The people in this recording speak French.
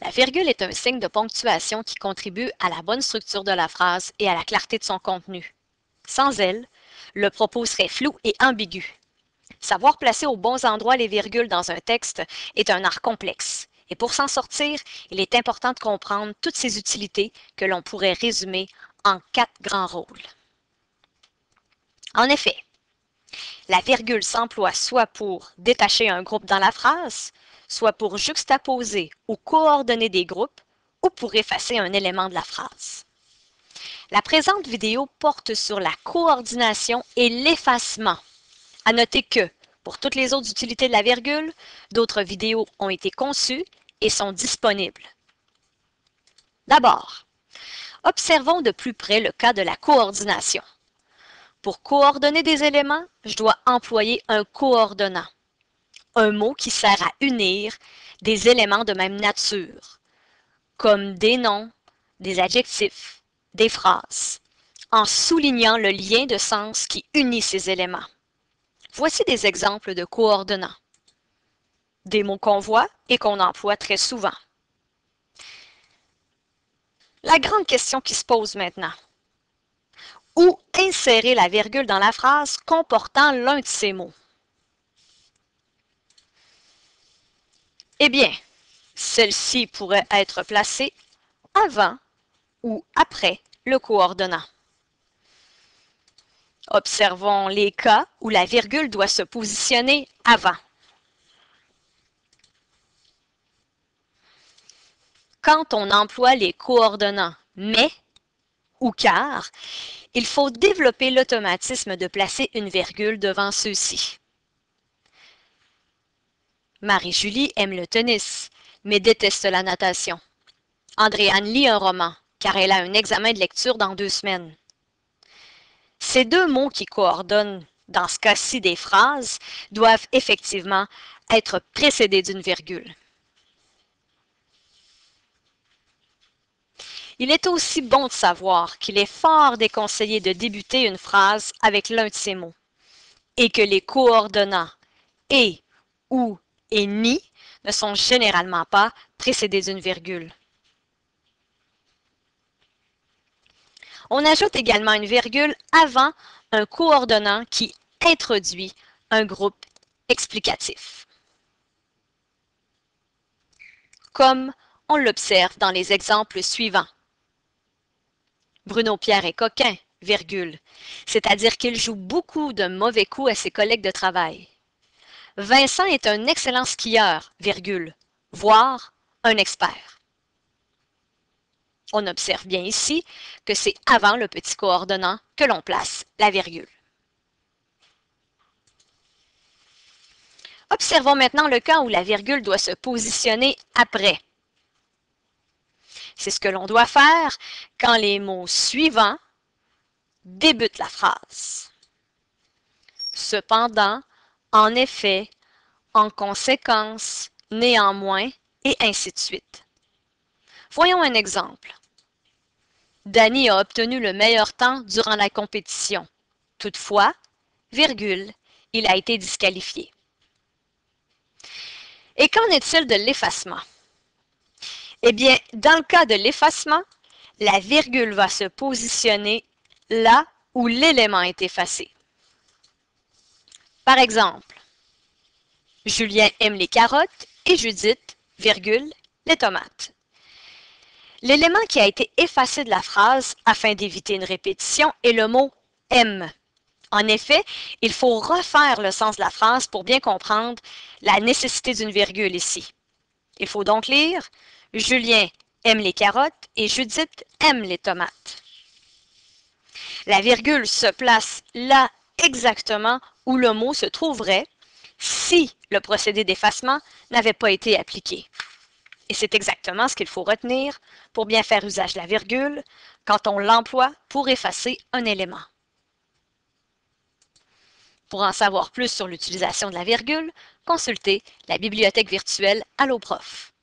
La virgule est un signe de ponctuation qui contribue à la bonne structure de la phrase et à la clarté de son contenu. Sans elle, le propos serait flou et ambigu. Savoir placer aux bons endroits les virgules dans un texte est un art complexe. Et pour s'en sortir, il est important de comprendre toutes ces utilités que l'on pourrait résumer en 4 grands rôles. En effet, la virgule s'emploie soit pour détacher un groupe dans la phrase, soit pour juxtaposer ou coordonner des groupes, ou pour effacer un élément de la phrase. La présente vidéo porte sur la coordination et l'effacement. À noter que, pour toutes les autres utilités de la virgule, d'autres vidéos ont été conçues et sont disponibles. D'abord, observons de plus près le cas de la coordination. Pour coordonner des éléments, je dois employer un coordonnant, un mot qui sert à unir des éléments de même nature, comme des noms, des adjectifs, des phrases, en soulignant le lien de sens qui unit ces éléments. Voici des exemples de coordonnants. Des mots qu'on voit et qu'on emploie très souvent. La grande question qui se pose maintenant. Où insérer la virgule dans la phrase comportant l'un de ces mots? Eh bien, celle-ci pourrait être placée avant ou après le coordonnant. Observons les cas où la virgule doit se positionner avant. Quand on emploie les coordonnants « mais » ou « car », il faut développer l'automatisme de placer une virgule devant ceux-ci. Marie-Julie aime le tennis, mais déteste la natation. Andréane lit un roman, car elle a un examen de lecture dans 2 semaines. Ces 2 mots qui coordonnent, dans ce cas-ci des phrases, doivent effectivement être précédés d'une virgule. Il est aussi bon de savoir qu'il est fort déconseillé de débuter une phrase avec l'un de ces mots, et que les coordonnants « et » ou « et ni » ne sont généralement pas précédés d'une virgule. On ajoute également une virgule avant un coordonnant qui introduit un groupe explicatif. Comme on l'observe dans les exemples suivants. Bruno Pierre est coquin, virgule, c'est-à-dire qu'il joue beaucoup de mauvais coups à ses collègues de travail. Vincent est un excellent skieur, virgule, voire un expert. On observe bien ici que c'est avant le petit coordonnant que l'on place la virgule. Observons maintenant le cas où la virgule doit se positionner après. C'est ce que l'on doit faire quand les mots suivants débutent la phrase. Cependant, en effet, en conséquence, néanmoins, et ainsi de suite. Voyons un exemple. Danny a obtenu le meilleur temps durant la compétition. Toutefois, virgule, il a été disqualifié. Et qu'en est-il de l'effacement? Eh bien, dans le cas de l'effacement, la virgule va se positionner là où l'élément est effacé. Par exemple, Julien aime les carottes et Judith, virgule, les tomates. L'élément qui a été effacé de la phrase afin d'éviter une répétition est le mot « aime ». En effet, il faut refaire le sens de la phrase pour bien comprendre la nécessité d'une virgule ici. Il faut donc lire « Julien aime les carottes et Judith aime les tomates ». La virgule se place là exactement où le mot se trouverait si le procédé d'effacement n'avait pas été appliqué. Et c'est exactement ce qu'il faut retenir pour bien faire usage de la virgule quand on l'emploie pour effacer un élément. Pour en savoir plus sur l'utilisation de la virgule, consultez la bibliothèque virtuelle Alloprof.